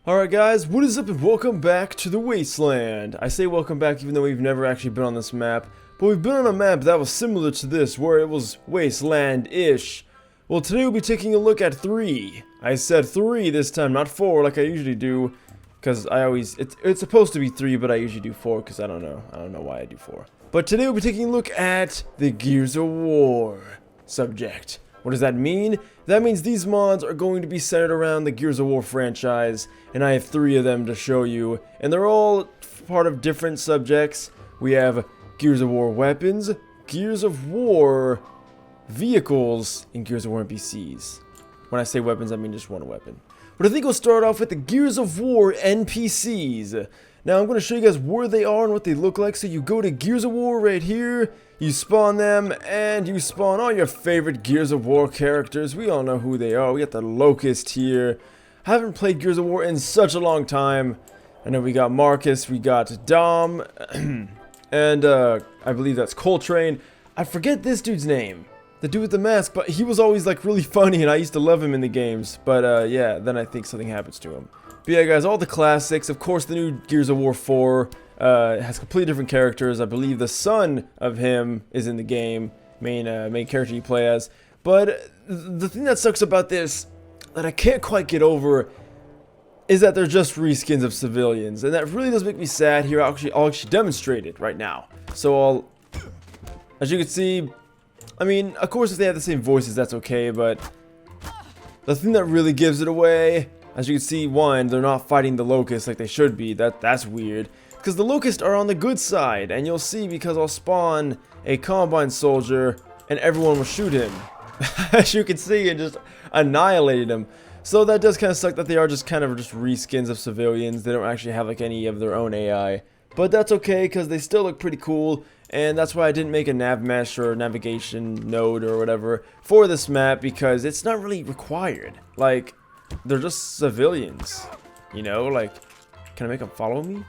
Alright guys, what is up and welcome back to the Wasteland. I say welcome back even though we've never actually been on this map, but we've been on a map that was similar to this, where it was Wasteland-ish. Well, today we'll be taking a look at 3. I said 3 this time, not 4 like I usually do, because it's supposed to be 3, but I usually do 4 because I don't know why I do 4. But today we'll be taking a look at the Gears of War subject. What does that mean? That means these mods are going to be centered around the Gears of War franchise, and I have 3 of them to show you, and they're all part of different subjects. We have Gears of War weapons, Gears of War vehicles, and Gears of War NPCs. When I say weapons, I mean just one weapon. But I think we'll start off with the Gears of War NPCs. Now I'm going to show you guys where they are and what they look like. So you go to Gears of War right here, you spawn them, and you spawn all your favorite Gears of War characters. We all know who they are. We got the Locust here. I haven't played Gears of War in such a long time. I know we got Marcus, we got Dom, and I believe that's Coltrane. I forget this dude's name, the dude with the mask, but he was always like really funny and I used to love him in the games. But yeah, then I think something happens to him. But yeah guys, all the classics. Of course the new Gears of War 4 has completely different characters. I believe the son of him is in the game, main character you play as. But the thing that sucks about this, that I can't quite get over, is that they're just reskins of civilians. And that really does make me sad. Here, I'll actually demonstrate it right now. So as you can see, I mean, of course if they have the same voices, that's okay, but the thing that really gives it away, as you can see, one, they're not fighting the Locust like they should be. That's weird. Because the Locusts are on the good side, and you'll see because I'll spawn a Combine soldier, and everyone will shoot him. As you can see, and just annihilated him. So that does kind of suck that they are just kind of reskins of civilians. They don't actually have like any of their own AI. But that's okay, because they still look pretty cool. And that's why I didn't make a nav mesh or navigation node or whatever for this map, because it's not really required. Like, they're just civilians, you know, like, can I make them follow me?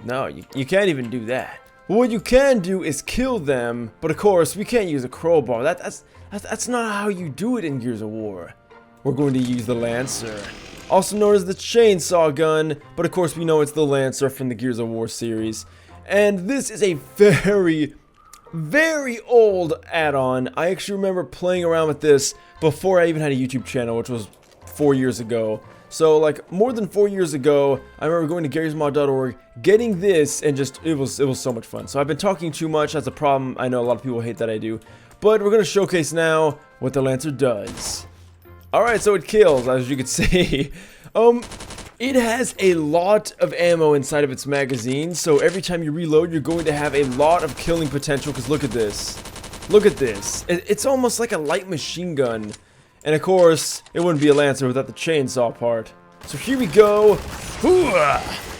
No, you can't even do that. But what you can do is kill them, but of course, we can't use a crowbar. That's not how you do it in Gears of War. We're going to use the Lancer, also known as the Chainsaw Gun, but of course we know it's the Lancer from the Gears of War series. And this is a very, very old add-on. I actually remember playing around with this before I even had a YouTube channel, which was 4 years ago. So like more than 4 years ago, I remember going to garysmod.org, getting this, and just it was so much fun. So I've been talking too much. That's a problem. I know a lot of people hate that I do, but we're gonna showcase now what the Lancer does. All right, so it kills, as you can see. It has a lot of ammo inside of its magazine, so every time you reload, you're going to have a lot of killing potential. Because look at this. Look at this. It's almost like a light machine gun. And of course, it wouldn't be a Lancer without the chainsaw part. So here we go.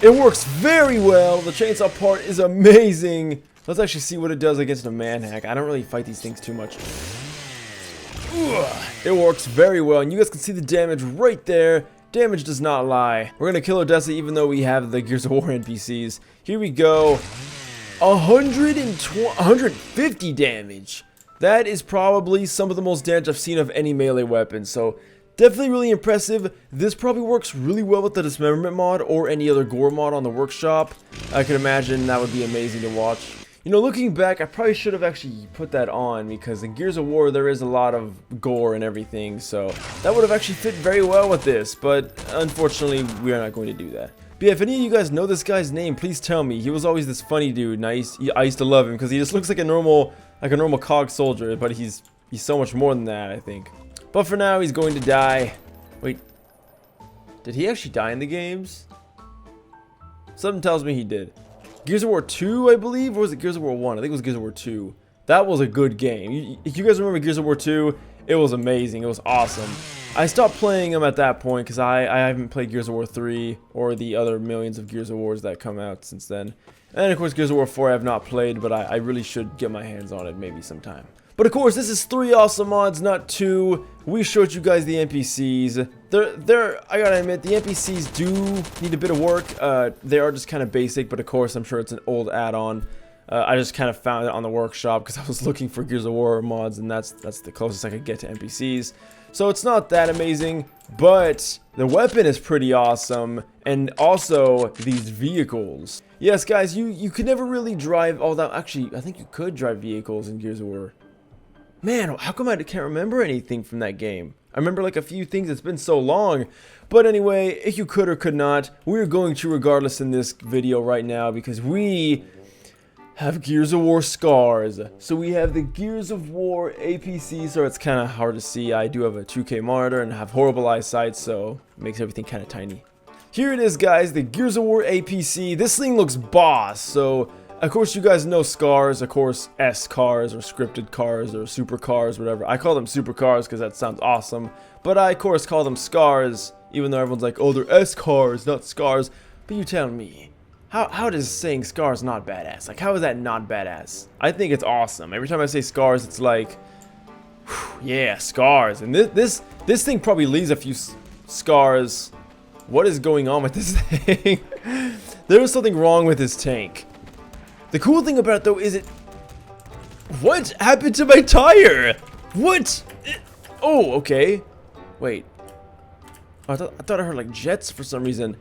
It works very well. The chainsaw part is amazing. Let's actually see what it does against a manhack. I don't really fight these things too much. It works very well, and you guys can see the damage right there. Damage does not lie. We're gonna kill Odessa even though we have the Gears of War NPCs. Here we go. 150 damage. That is probably some of the most damage I've seen of any melee weapon. So definitely really impressive. This probably works really well with the Dismemberment mod or any other gore mod on the workshop. I could imagine that would be amazing to watch. You know, looking back, I probably should have actually put that on, because in Gears of War there is a lot of gore and everything, so that would have actually fit very well with this, but unfortunately we are not going to do that. But yeah, if any of you guys know this guy's name, please tell me. He was always this funny dude, and I used to love him because he just looks like a normal COG soldier, but he's so much more than that, I think. But for now, he's going to die. Wait, did he actually die in the games? Something tells me he did. Gears of War 2, I believe, or was it Gears of War 1? I think it was Gears of War 2. That was a good game. If you guys remember Gears of War 2, it was amazing. It was awesome. I stopped playing them at that point because I haven't played Gears of War 3 or the other millions of Gears of Wars that come out since then. And of course, Gears of War 4 I have not played, but I really should get my hands on it maybe sometime. But of course, this is 3 awesome mods, not 2. We showed you guys the NPCs. I gotta admit, the NPCs do need a bit of work. They are just kind of basic, but of course, I'm sure it's an old add-on. I just kind of found it on the workshop because I was looking for Gears of War mods, and that's the closest I could get to NPCs. So it's not that amazing, but the weapon is pretty awesome, and also these vehicles. Yes, guys, you could never really drive all that. Actually, I think you could drive vehicles in Gears of War. Man, how come I can't remember anything from that game? I remember like a few things, it's been so long. But anyway, if you could or could not, we're going to regardless in this video right now because we have Gears of War scars. So we have the Gears of War APC, so it's kind of hard to see. I do have a 2K monitor and have horrible eyesight, so it makes everything kind of tiny. Here it is, guys, the Gears of War APC. This thing looks boss, so of course you guys know scars, of course S cars or scripted cars or super cars, whatever. I call them super cars because that sounds awesome, but I of course call them scars, even though everyone's like, oh, they're S cars, not scars. But you tell me, how does saying scars not badass? Like, how is that not badass? I think it's awesome. Every time I say scars, it's like, whew, yeah, scars. And this thing probably leaves a few scars. What is going on with this thing? There is something wrong with this tank. The cool thing about it, though, is what happened to my tire? What? Oh, okay. Wait. I thought I heard like jets for some reason.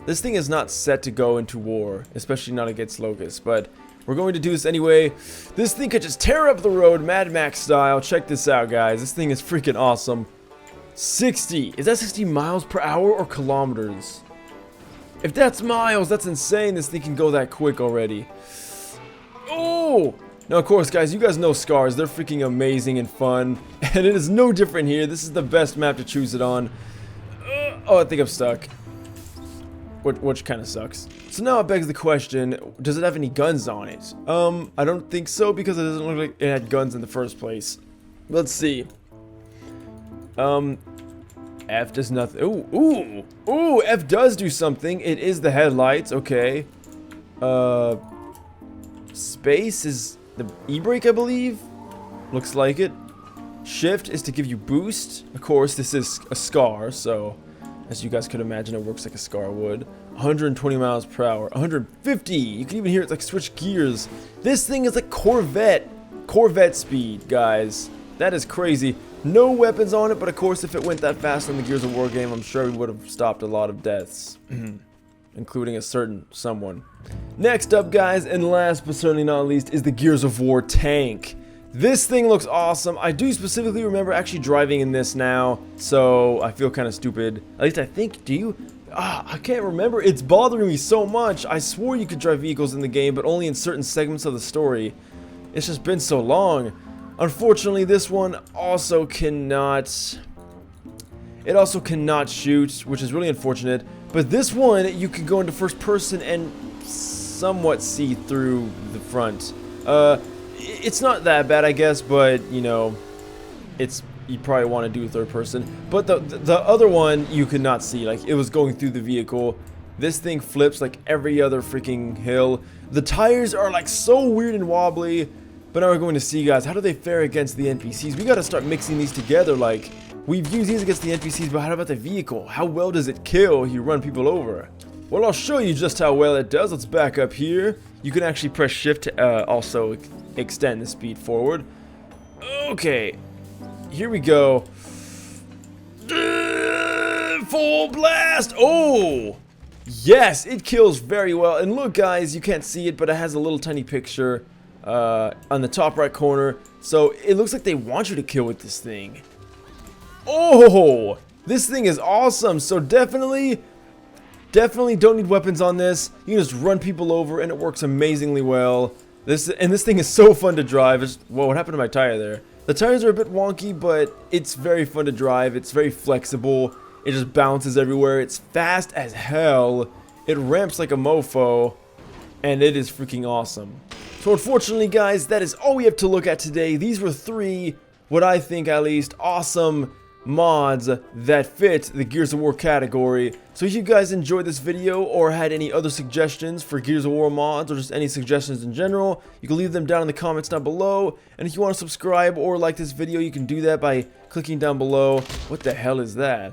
This thing is not set to go into war, especially not against locusts, but we're going to do this anyway. This thing could just tear up the road, Mad Max style. Check this out, guys. This thing is freaking awesome. 60. Is that 60 miles per hour or kilometers? If that's miles, that's insane. This thing can go that quick already. Oh! Now, of course, guys, you guys know scars. They're freaking amazing and fun. And it is no different here. This is the best map to choose it on. Oh, I think I'm stuck. Which kind of sucks. So now it begs the question, does it have any guns on it? I don't think so because it doesn't look like it had guns in the first place. Let's see. F does nothing. Ooh, F does do something. It is the headlights, okay. Space is the e-brake, I believe. Looks like it. Shift is to give you boost. Of course, this is a scar, so as you guys could imagine, it works like a scar would. 120 miles per hour, 150. You can even hear it like switch gears. This thing is like Corvette speed, guys. That is crazy. No weapons on it, but of course, if it went that fast in the Gears of War game, I'm sure we would have stopped a lot of deaths, including a certain someone. Next up, guys, and last but certainly not least, is the Gears of War tank. This thing looks awesome. I do specifically remember actually driving in this now, so I feel kind of stupid. At least I think, do you? I can't remember. It's bothering me so much. I swore you could drive vehicles in the game, but only in certain segments of the story. It's just been so long. Unfortunately, this one also cannot. It also cannot shoot, which is really unfortunate. But this one, you can go into first person and somewhat see through the front. It's not that bad, I guess, but you know, you probably want to do third person. But the other one you could not see, like it was going through the vehicle. This thing flips like every other freaking hill. The tires are like so weird and wobbly. But now we're going to see, guys, how do they fare against the NPCs? We got to start mixing these together. Like, we've used these against the NPCs, but how about the vehicle? How well does it kill if you run people over? Well, I'll show you just how well it does. Let's back up here. You can actually press shift to also extend the speed forward. Okay, here we go. Full blast! Oh! Yes, it kills very well. And look, guys, you can't see it, but it has a little tiny picture on the top right corner, so it looks like they want you to kill with this thing. Oh, this thing is awesome. So definitely don't need weapons on this. You can just run people over and it works amazingly well. This thing is so fun to drive. Whoa, what happened to my tire there? The tires are a bit wonky, but it's very fun to drive. It's very flexible. It just bounces everywhere. It's fast as hell. It ramps like a mofo, and it is freaking awesome. So unfortunately, guys, that is all we have to look at today. These were 3, what I think at least, awesome mods that fit the Gears of War category. So if you guys enjoyed this video or had any other suggestions for Gears of War mods or just any suggestions in general, you can leave them down in the comments down below. And if you want to subscribe or like this video, you can do that by clicking down below. What the hell is that?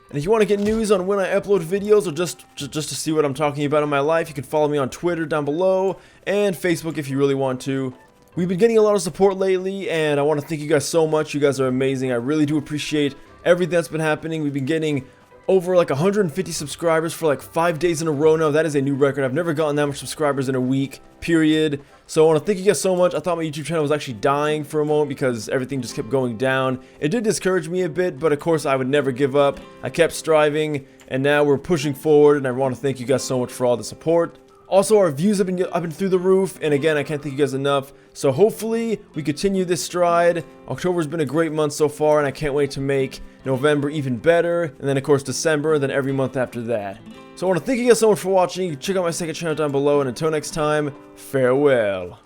And if you want to get news on when I upload videos or just to see what I'm talking about in my life, you can follow me on Twitter down below and Facebook if you really want to. We've been getting a lot of support lately, and I want to thank you guys so much. You guys are amazing. I really do appreciate everything that's been happening. We've been getting over like 150 subscribers for like 5 days in a row now. That is a new record. I've never gotten that much subscribers in a week, period. So I want to thank you guys so much. I thought my YouTube channel was actually dying for a moment because everything just kept going down. It did discourage me a bit, but of course I would never give up. I kept striving, and now we're pushing forward, and I want to thank you guys so much for all the support. Also, our views have been through the roof, and again, I can't thank you guys enough. So hopefully, we continue this stride. October's been a great month so far, and I can't wait to make November even better, and then of course December, and then every month after that. So I want to thank you guys so much for watching. Check out my second channel down below, and until next time, farewell.